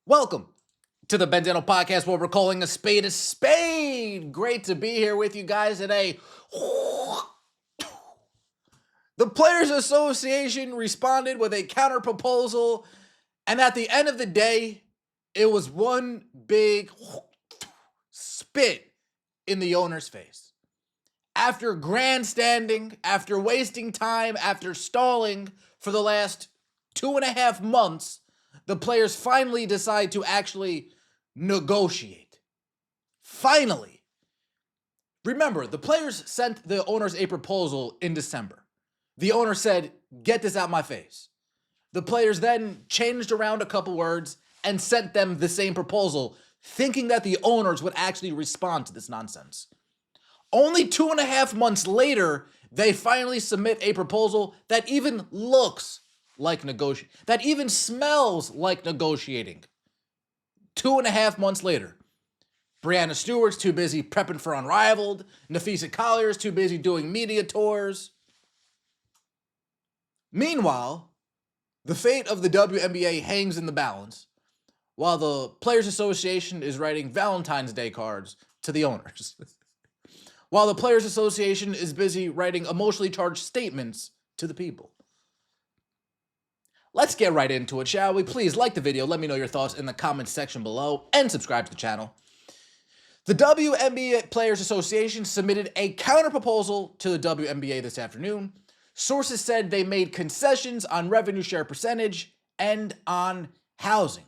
Welcome to the Bendano Podcast, where we're calling a spade a spade. Great to be here with you guys today. The Players Association responded with a counterproposal, and at the end of the day, it was one big spit in the owner's face. After grandstanding, after wasting time, after stalling for the last 2.5 months, the players finally decide to actually negotiate. Finally. Remember, the players sent the owners a proposal in December. The owner said, "Get this out my face." The players then changed around a couple words and sent them the same proposal, thinking that the owners would actually respond to this nonsense. Only 2.5 months later, they finally submit a proposal that even looks like negotiating, that even smells like negotiating. 2.5 months later, Brianna Stewart's too busy prepping for Unrivaled. Nafisa Collier's too busy doing media tours. Meanwhile, the fate of the WNBA hangs in the balance, while the Players Association is writing Valentine's Day cards to the owners. While the Players Association is busy writing emotionally charged statements to the people. Let's get right into it, shall we? Please like the video, let me know your thoughts in the comments section below, and subscribe to the channel. The WNBA Players Association submitted a counterproposal to the WNBA this afternoon. Sources said they made concessions on revenue share percentage and on housing.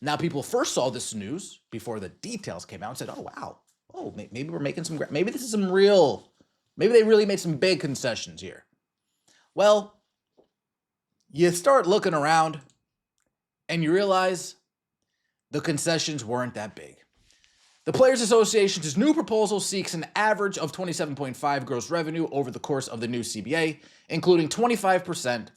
Now, people first saw this news before the details came out and said, "Oh, wow. Oh, maybe we're making some, maybe this is some real, maybe they really made some big concessions here." Well, you start looking around and you realize the concessions weren't that big. The Players Association's new proposal seeks an average of 27.5 gross revenue over the course of the new CBA, including 25%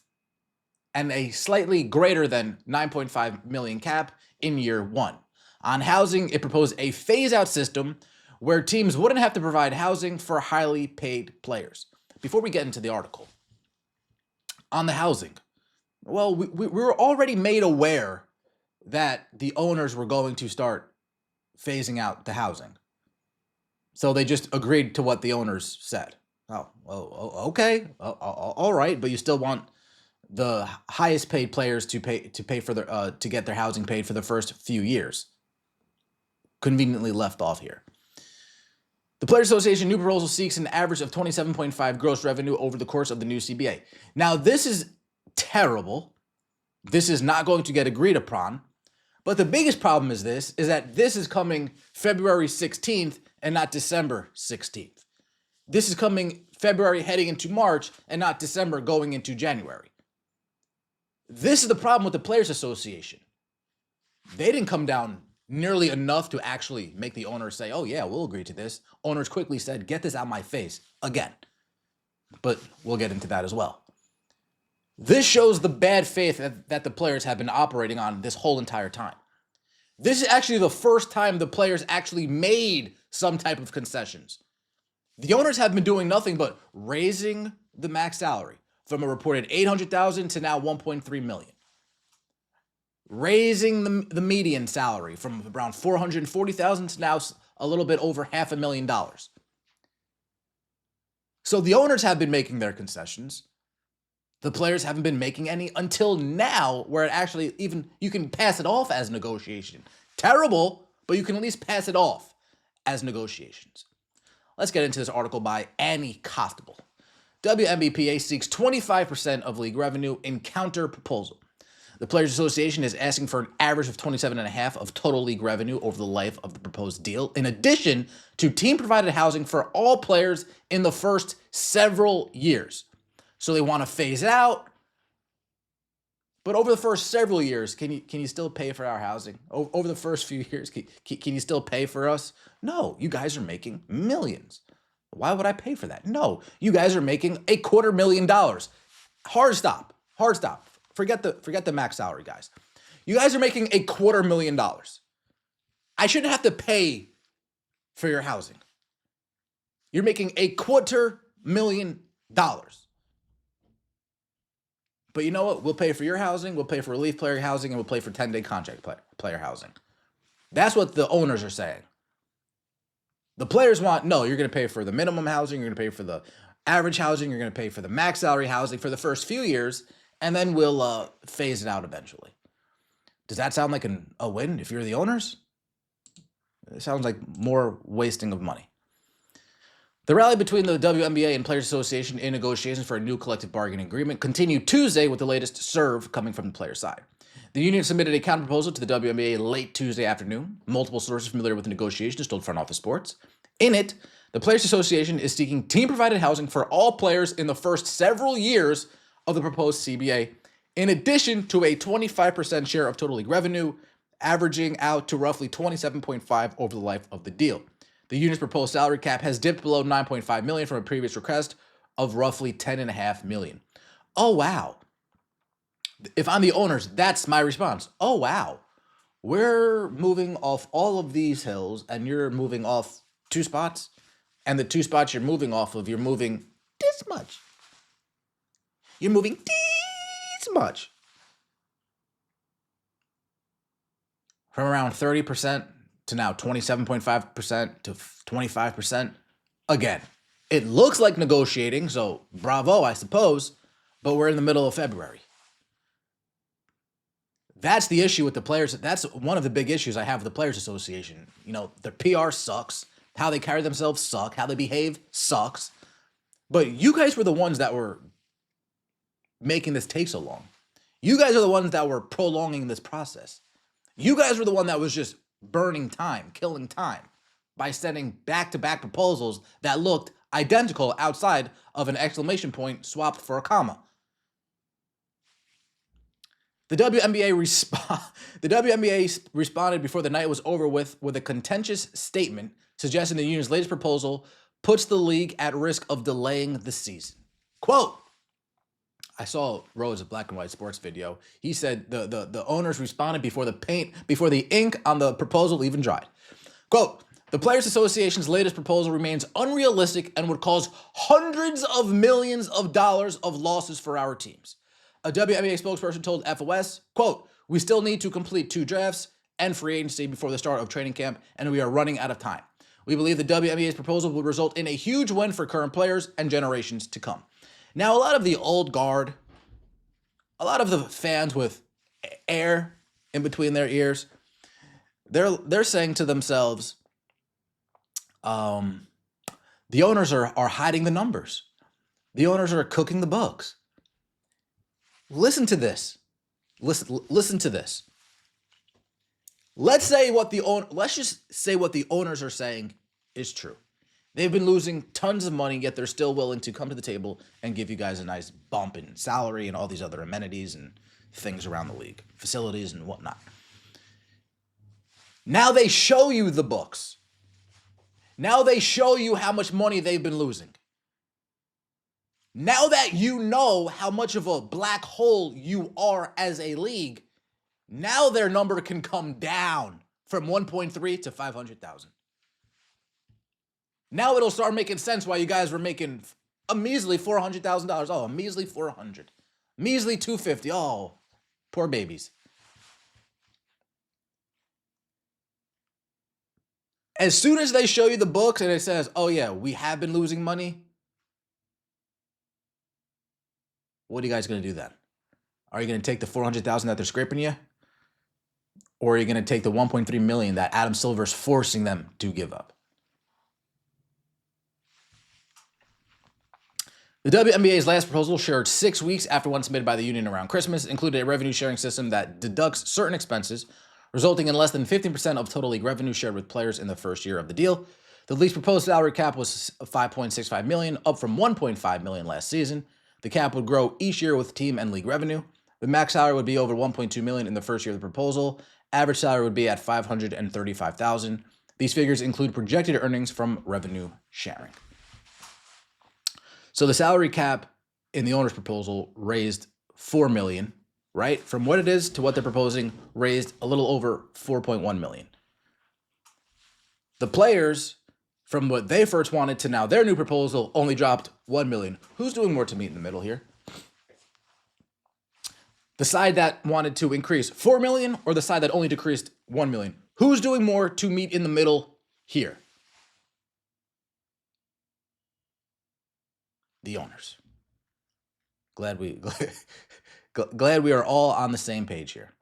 and a slightly greater than 9.5 million cap in year one. On housing, it proposed a phase-out system where teams wouldn't have to provide housing for highly paid players. Before we get into the article, on the housing, well, we were already made aware that the owners were going to start phasing out the housing. So they just agreed to what the owners said. Oh, okay, all right, but you still want the highest paid players to pay for their to get their housing paid for the first few years. Conveniently left off here. The Players Association new proposal seeks an average of 27.5 gross revenue over the course of the new CBA. Now, this is terrible. This is not going to get agreed upon. But the biggest problem is that this is coming February 16th and not December 16th. This is coming February heading into March and not December going into January. This is the problem with the Players Association. They didn't come down nearly enough to actually make the owners say, "Oh yeah, we'll agree to this." Owners quickly said, "Get this out my face," again. But we'll get into that as well. This shows the bad faith that the players have been operating on this whole entire time. This is actually the first time the players actually made some type of concessions. The owners have been doing nothing but raising the max salary from a reported $800,000 to now $1.3 million. Raising the median salary from around $440,000 to now a little bit over $500,000. So the owners have been making their concessions. The players haven't been making any until now, where it actually even you can pass it off as negotiation. Terrible, but you can at least pass it off as negotiations. Let's get into this article by Annie Costable. WNBPA seeks 25% of league revenue in counter proposal. The Players Association is asking for an average of 27.5% of total league revenue over the life of the proposed deal, in addition to team-provided housing for all players in the first several years. So they want to phase it out, but over the first several years, can you still pay for our housing? Over the first few years, can you still pay for us? No, you guys are making millions. Why would I pay for that? No, you guys are making $250,000. Hard stop. Forget the max salary, guys. You guys are making $250,000. I shouldn't have to pay for your housing. You're making $250,000. But you know what? We'll pay for your housing, we'll pay for relief player housing, and we'll pay for 10-day contract player housing. That's what the owners are saying. The players want, no, you're going to pay for the minimum housing, you're going to pay for the average housing, you're going to pay for the max salary housing for the first few years, and then we'll phase it out eventually. Does that sound like a win if you're the owners? It sounds like more wasting of money. The rally between the WNBA and Players Association in negotiations for a new collective bargaining agreement continued Tuesday with the latest serve coming from the player side. The union submitted a counterproposal to the WNBA late Tuesday afternoon. Multiple sources familiar with the negotiations told Front Office Sports. In it, the Players Association is seeking team-provided housing for all players in the first several years of the proposed CBA, in addition to a 25% share of total league revenue, averaging out to roughly $27.5 over the life of the deal. The union's proposed salary cap has dipped below $9.5 million from a previous request of roughly $10.5 million. Oh, wow. If I'm the owners, that's my response. Oh, wow. We're moving off all of these hills, and you're moving off 2 spots. And the 2 spots you're moving off of, you're moving this much. You're moving this much. From around 30% to now 27.5% to 25%. Again, it looks like negotiating, so bravo, I suppose, but we're in the middle of February. That's the issue with the players. That's one of the big issues I have with the Players Association. You know, their PR sucks. How they carry themselves suck. How they behave sucks. But you guys were the ones that were making this take so long. You guys are the ones that were prolonging this process. You guys were the one that was just burning time, killing time by sending back-to-back proposals that looked identical outside of an exclamation point swapped for a comma. The WNBA responded before the night was over with a contentious statement suggesting the union's latest proposal puts the league at risk of delaying the season. Quote, I saw Rose, a Black and White Sports video. He said the owners responded before the ink on the proposal even dried. Quote, the Players Association's latest proposal remains unrealistic and would cause hundreds of millions of dollars of losses for our teams. A WNBA spokesperson told FOS, quote, we still need to complete 2 drafts and free agency before the start of training camp, and we are running out of time. We believe the WNBA's proposal will result in a huge win for current players and generations to come. Now, a lot of the old guard, a lot of the fans with air in between their ears, they're saying to themselves, the owners are hiding the numbers. The owners are cooking the books. Listen to this. Listen to this. Let's just say what the owners are saying is true. They've been losing tons of money, yet they're still willing to come to the table and give you guys a nice bump in salary and all these other amenities and things around the league, facilities and whatnot. Now they show you the books. Now they show you how much money they've been losing. Now that you know how much of a black hole you are as a league, now their number can come down from 1.3 to 500,000. Now it'll start making sense why you guys were making a measly $400,000. Oh, a measly 400. Measly 250. Oh, poor babies. As soon as they show you the books and it says, oh yeah, we have been losing money, what are you guys going to do then? Are you going to take the 400,000 that they're scraping you? Or are you going to take the 1.3 million that Adam Silver's forcing them to give up? The WNBA's last proposal, shared 6 weeks after one submitted by the union around Christmas, included a revenue sharing system that deducts certain expenses, resulting in less than 15% of total league revenue shared with players in the first year of the deal. The league's proposed salary cap was $5.65 million, up from $1.5 million last season. The cap would grow each year with team and league revenue. The max salary would be over $1.2 million in the first year of the proposal. Average salary would be at $535,000. These figures include projected earnings from revenue sharing. So the salary cap in the owner's proposal raised $4 million, right? From what it is to what they're proposing, raised a little over $4.1 million. The players, from what they first wanted to now their new proposal, only dropped $1 million. Who's doing more to meet in the middle here? The side that wanted to increase 4 million or the side that only decreased 1 million? Who's doing more to meet in the middle here? The owners. Glad we are all on the same page here.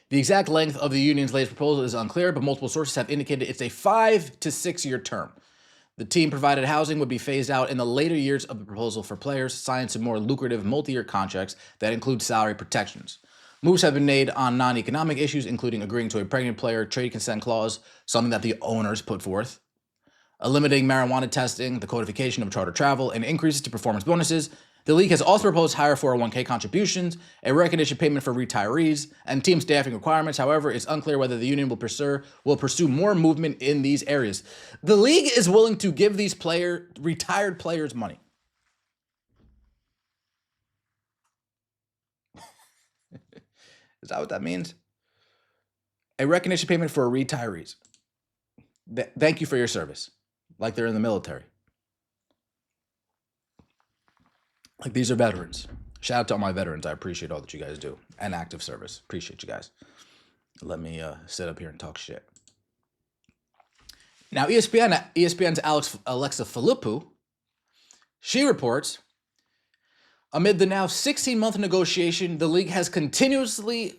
The exact length of the union's latest proposal is unclear, but multiple sources have indicated it's a 5 to 6 year term. The team-provided housing would be phased out in the later years of the proposal for players signed to more lucrative multi-year contracts that include salary protections. Moves have been made on non-economic issues, including agreeing to a pregnant player trade consent clause, something that the owners put forth, limiting marijuana testing, the codification of charter travel, and increases to performance bonuses. The league has also proposed higher 401k contributions, a recognition payment for retirees, and team staffing requirements. However, it's unclear whether the union will pursue more movement in these areas. The league is willing to give these retired players money. Is that what that means? A recognition payment for retirees. Thank you for your service. Like they're in the military. Like these are veterans. Shout out to all my veterans. I appreciate all that you guys do. And active service. Appreciate you guys. Let me sit up here and talk shit. Now, ESPN's Alexa Philippou, she reports, amid the now 16-month negotiation, the league has continually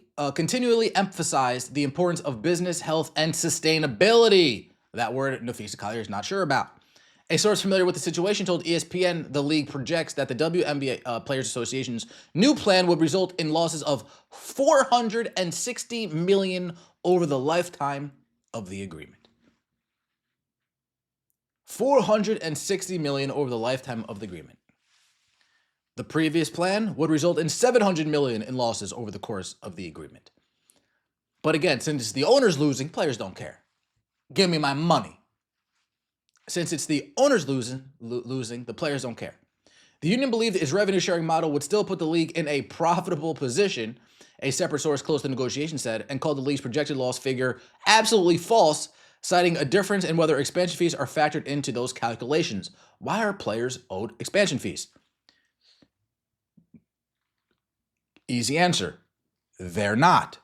emphasized the importance of business, health, and sustainability. That word Nafisa Collier is not sure about. A source familiar with the situation told ESPN the league projects that the WNBA Players Association's new plan would result in losses of $460 million over the lifetime of the agreement. $460 million over the lifetime of the agreement. The previous plan would result in $700 million in losses over the course of the agreement. But again, since the owners losing, players don't care. Give me my money. Since it's the owners losing, the players don't care. The union believed its revenue-sharing model would still put the league in a profitable position, a separate source close to the negotiation said, and called the league's projected loss figure absolutely false, citing a difference in whether expansion fees are factored into those calculations. Why are players owed expansion fees? Easy answer. They're not.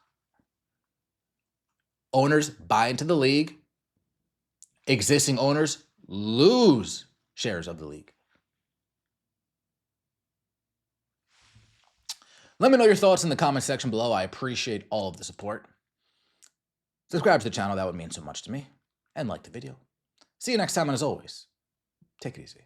Owners buy into the league. Existing owners lose shares of the league. Let me know your thoughts in the comment section below. I appreciate all of the support. Subscribe to the channel. That would mean so much to me. And like the video. See you next time. And as always, take it easy.